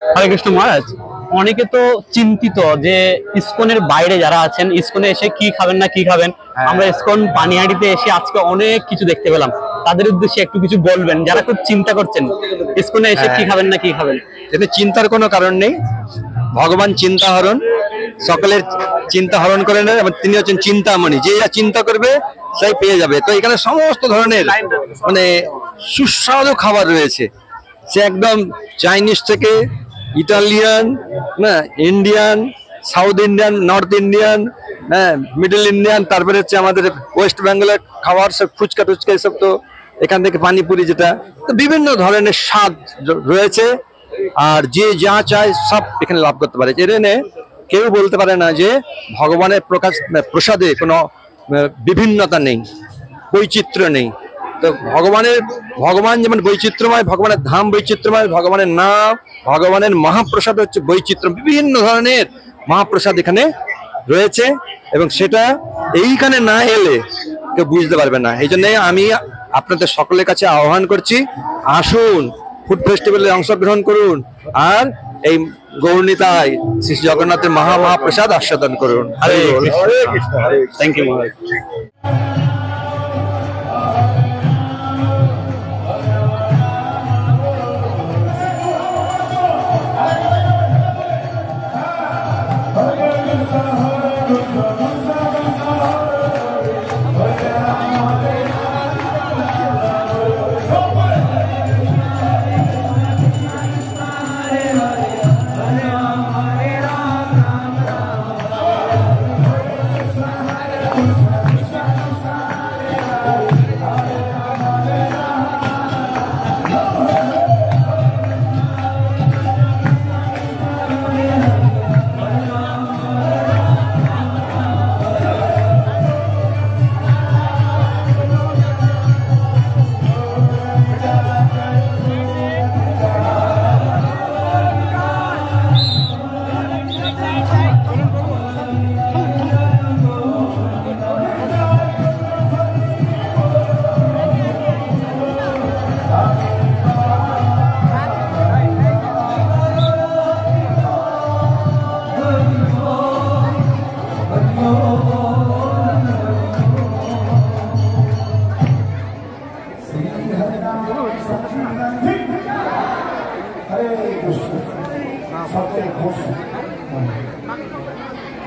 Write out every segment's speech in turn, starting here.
হরে কৃষ্ণ মহারাজ। অনেকে তো চিন্তিত যে ইসকনের বাইরে যারা আছেন, ইসকনে এসে কি খাবেন না কি খাবেন। আমরা ইসকন পানিহাটিতে এসে আজকে অনেক কিছু দেখতে পেলাম, তাদের উদ্দেশ্যে একটু কিছু বলবেন যারা খুব চিন্তা করছেন ইসকনে এসে কি খাবেন না কি খাবেন। এতে চিন্তার কোনো কারণ নেই। ভগবান চিন্তা হরণ, সকলের চিন্তা হরণ করে নেন এবং তিনি হচ্ছেন চিন্তামণি। যে যা চিন্তা করবে সেই পেয়ে যাবে। তো এখানে সমস্ত ধরনের মানে সুস্বাদু খাবার রয়েছে, সে একদম চাইনিজ থেকে ইটালিয়ান, না Indian, south Indian, north Indian, হ্যাঁ মিডল ইন্ডিয়ান, তারপরে হচ্ছে আমাদের ওয়েস্ট বেঙ্গলের খাবার সব ফুচকা টুচকা এসব। তো এখান থেকে পানিপুরি, যেটা তো বিভিন্ন ধরনের স্বাদ রয়েছে। আর যে যা চায় সব এখানে লাভ করতে পারে। এখানে কেউ বলতে পারে না যে ভগবানের প্রসাদে কোনো বিভিন্নতা নেই, বৈচিত্র্য নেই। তো ভগবান যেমন বৈচিত্র্যময়, ভগবানের ধাম বৈচিত্র্যময়, ভগবানের নাম, ভগবানের মহাপ্রসাদ হচ্ছে বৈচিত্র্য। বিভিন্ন ধরনের মহাপ্রসাদ এখানে রয়েছে এবং সেটা এইখানে না এলে কেউ বুঝতে পারবে না। এই জন্য আমি আপনাদের সকলের কাছে আহ্বান করছি, আসুন ফুড ফেস্টিভ্যালে অংশগ্রহণ করুন আর এই গৌরনীতায় শ্রী জগন্নাথের মহাপ্রসাদ আস্বাদন করুন। হরে কৃষ্ণ। থ্যাংক ইউ মহারাজ।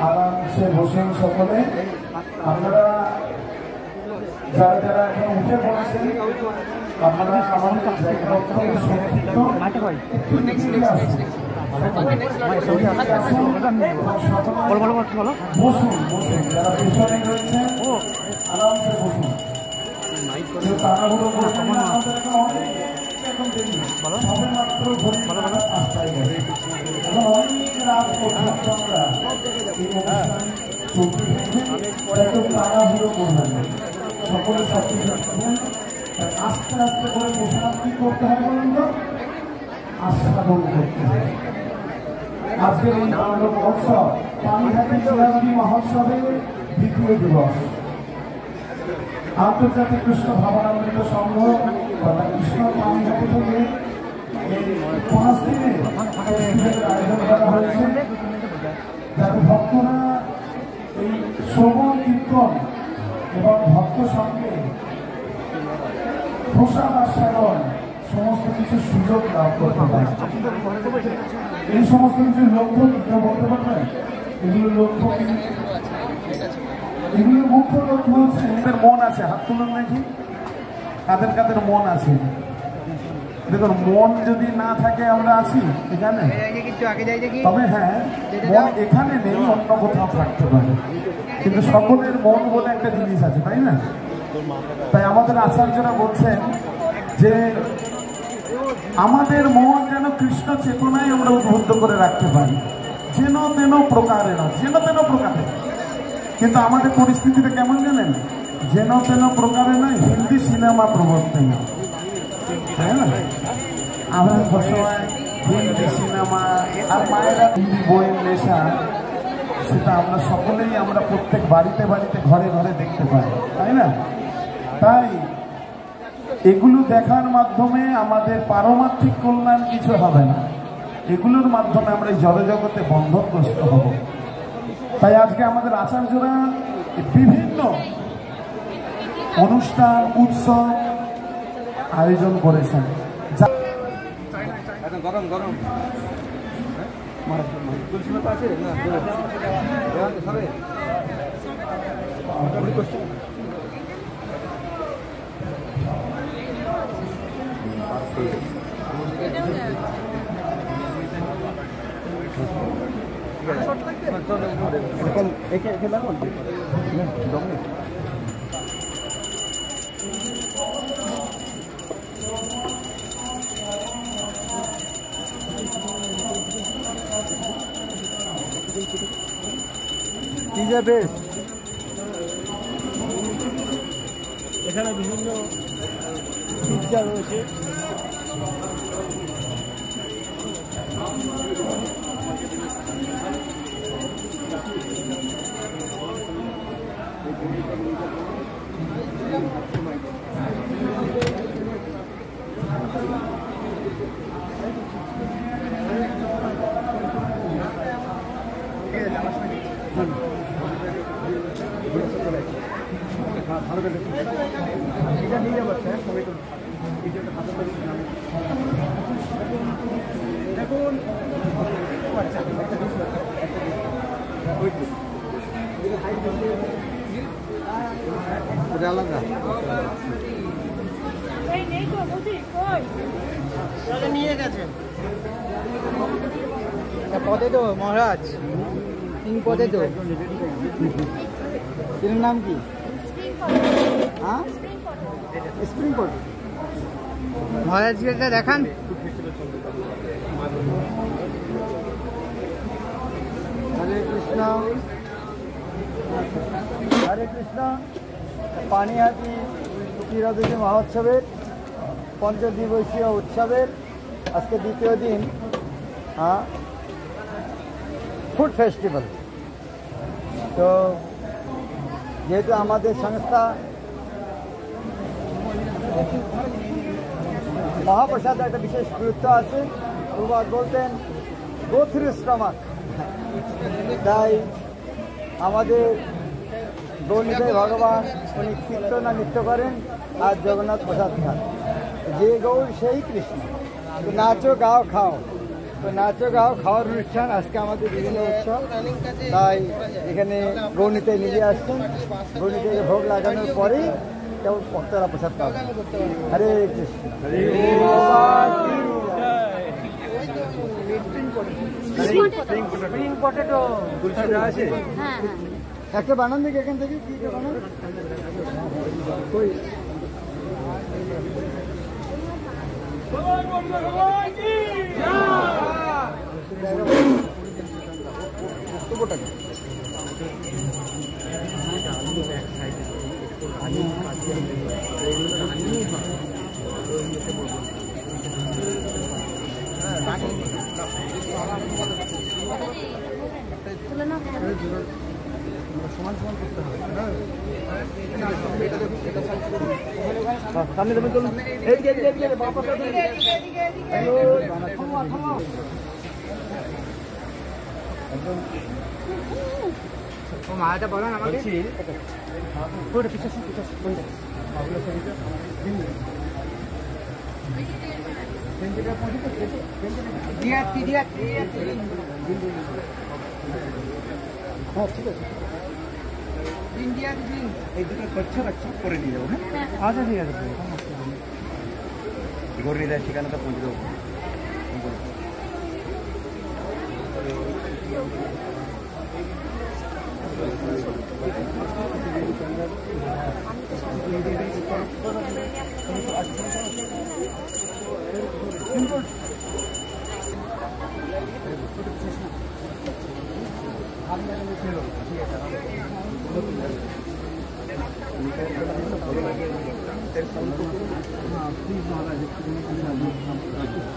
আরামসে বসুন সকলে। আপনারা যারা যারা এখন উঠে পড়েছেন, আপনারা আমাদের বসুন বসুন, যারা পেছনে রয়েছেন আরামসে বসুন। তাড়াহুড়ো করবেন না, আমাদের এখন দেরি, সবে মাত্র ধরে 5টায় গেছে, এখন অনেক রাত পর্যন্ত আমরা এই অনুষ্ঠান চলতে থাকবে। তাড়াহুড়ো করবেন না, সকলে সবকিছু আস্তে আস্তে করে বসান। কি করতে হবে বলুন তো? আস্বাদন করতে হবে। আজকের এই পালন মহোৎসব পানিহাটি জেলাব্যাপী মহোৎসবের দ্বিতীয় দিবস। আন্তর্জাতিক কৃষ্ণ ভাবনামৃত সংঘ তথা কৃষ্ণ পানিহাটি থেকে এই 5 দিনের আয়োজন করা হয়েছে, যাতে ভক্তরা এই শ্রবণ কীর্তন এবং ভক্ত সঙ্গে প্রসাদ আস্বাদন সমস্ত কিছু সুযোগ লাভ করতে পারে। এই সমস্ত কিছু লক্ষ্য কেউ বলতে পারবেন? এগুলোর লক্ষ্য কি? এগুলোর মুখ্য লক্ষ্য হচ্ছে এদের মন আছে। হাত তুলুন নাকি, কাদের কাদের মন আছে? দেখুন, মন যদি না থাকে আমরা আছি এখানে, তবে হ্যাঁ মন এখানে নেই, অন্য কোথাও থাকতে পারে, কিন্তু সকলের মন বলে একটা জিনিস আছে, তাই না? তাই আমাদের আচার্যরা বলছেন যে আমাদের মন যেন কৃষ্ণ চেতনায় আমরা উদ্বুদ্ধ করে রাখতে পারি, যেন তেন প্রকারে না, যেন তেন প্রকারে। কিন্তু আমাদের পরিস্থিতিটা কেমন জানেন? যেন তেন প্রকারে নয়, হিন্দি সিনেমা প্রবর্তন, তাই না? আমরা সবসময় হিন্দি সিনেমা আর মায়েরা হিন্দি বইয়ের নেশা, সেটা আমরা সকলেই আমরা প্রত্যেক বাড়িতে বাড়িতে ঘরে ঘরে দেখতে পাই, তাই না? তাই এগুলো দেখার মাধ্যমে আমাদের পারমার্থিক কল্যাণ কিছু হবে না, এগুলোর মাধ্যমে আমরা এই জড়জগতে বন্ধনগ্রস্ত হব। তাই আজকে আমাদের আচার্যরা বিভিন্ন অনুষ্ঠান উৎসব আয়োজন করেছেন। গরম গরম এখানে বিভিন্ন পিৎজা রয়েছে। নিয়ে গেছেন পদে তো মহারাজ তিন পদে তো এর নাম কি? হ্যাঁ স্প্রিং কোড মহারাজকে দেখান। হরে কৃষ্ণ হরে কৃষ্ণ। পানিহাটি চিরদিনী মহোৎসবের পঞ্চদিবসীয় উৎসবের আজকে দ্বিতীয় দিন ফুড ফেস্টিভ্যাল। তো যেহেতু আমাদের সংস্থা মহাপ্রসাদের একটা বিশেষ গুরুত্ব আছে, প্রবাদ বলতেন গো থ্রু স্টমাক। তাই আমাদের গৌরীদেব ভগবান উনি কীর্তন নৃত্য করেন আর জগন্নাথ প্রসাদ খান। যে গৌর সেই কৃষ্ণ। তো নাচো গাও খাও। তো নাচো গাও খাওয়ার অনুষ্ঠান আজকে আমাদের বিভিন্ন উৎসব। তাই এখানে গৌরীতে নিজে আসছেন, গৌরীতে ভোগ লাগানোর পরেই কেউ ভক্তরা প্রসাদ পাবেন। হরে কৃষ্ণ। স্প্রিং পটেটো আছে একটা বানান দেখি এখান থেকে কি বানান কই সমান সমান করতে হবে। সামনে দেবেন চলুন। মায়াটা বলেন আমাকে হ্যাঁ ঠিক আছে। এই দুটো কচ্ছা করে নিয়ে যাবো। হ্যাঁ আচ্ছা ঠিক আছে। গরিদার ঠিকানাটা পৌঁছে দেবো।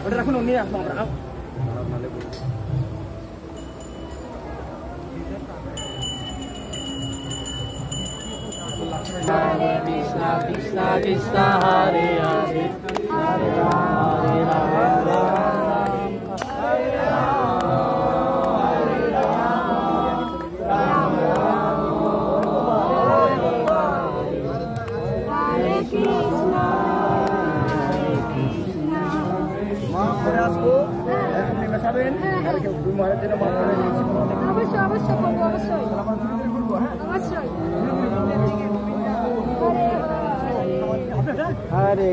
ওটা রাখুন নিয়ে আসবো আমরা। কৃষ্ণ কৃষ্ণ কৃষ্ণ হরে হরে হরে রাম হরে রাম খাবেন আর কেউ মহারাজ যেটা মনে করেন অবশ্যই অবশ্যই করবো অবশ্যই অবশ্যই হরে